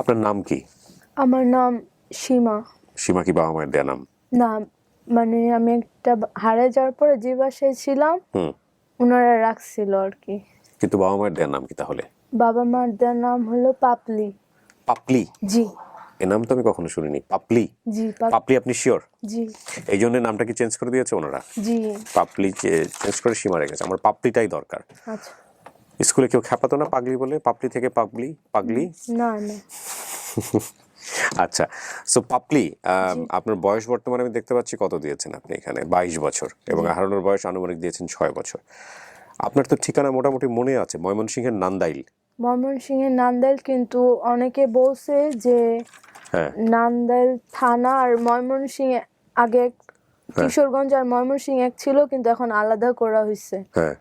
আপনার নাম কি? আমার নাম সীমা। সীমা কি বাবা মায়ের দেয়া নাম? না, মানে আমি একটা হারিয়ে যাওয়ার পরে যে বাসায় ছিলাম ওনারা রাখছিল আর কি। কিন্তু বাবা মায়ের দেয়া নাম কি তাহলে? বাবা মার দেওয়ার নাম হলো পাপলি। পাপলি? জি। এ নাম তো আমি কখনো শুনিনি। পাপলি? জি পাপলি আপনি শিওর? জি এই জন্য নামটা কি চেঞ্জ করে দিয়েছে ওনারা? জি। পাপলি চেঞ্জ করে সীমা রেখেছে। আমার পাপলিটাই দরকার। আচ্ছা। স্কুলে কেউ খেপাতো না পাগলি বলে? পাপলি থেকে পাগলি, পাগলি? না না। আচ্ছা, সো পাপলি, জি আপনার বয়স বর্তমানে আমি দেখতে পাচ্ছি কত দিয়েছেন আপনি এখানে? 22 বছর, এবং জি। হারানোর বয়স আনুমানিক দিয়েছেন 6 বছর। আপনার তো ঠিকানা মোটামুটি মনে আছে, ময়মনসিংহের নান্দাইল। ময়মনসিংহের নান্দাইল, কিন্তু অনেকে বলছে যে হ্যাঁ নান্দাইল থানা আর ময়মনসিংহ আগে হ্যাঁ কিশোরগঞ্জ আর ময়মনসিংহ এক ছিল, কিন্তু এখন আলাদা করা হয়েছে। হ্যাঁ।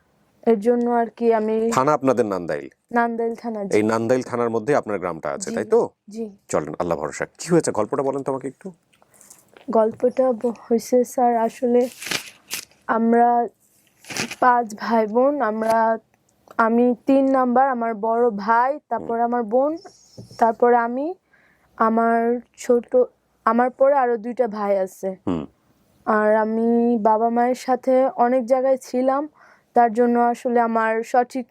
এর জন্য আর কি আমি থানা আপনাদের নান্দাইল? নান্দাইল থানা। এই জি নান্দাইল থানার মধ্যে আপনার গ্রামটা আছে, জি তাই তো? জি। চলেন, আল্লাহ ভরসা। কি হয়েছে গল্পটা বলেন তো আমাকে একটু। গল্পটা হয়েছে স্যার, আসলে আমরা 5 ভাই বোন। আমি 3 নাম্বার, আমার বড় ভাই, তারপরে আমার বোন, তারপরে আমি, আমার ছোট, আমার পরে আরো 2টা ভাই আছে। আর আমি বাবা মায়ের সাথে অনেক জায়গায় ছিলাম, তার জন্য আসলে আমার সঠিক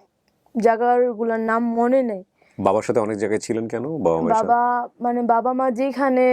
জায়গাগুলোর নাম মনে নেই। বাবার সাথে অনেক জায়গায় ছিলেন কেন? বাবা মায়ের সাথে? বাবা, মানে বাবা মা যেখানে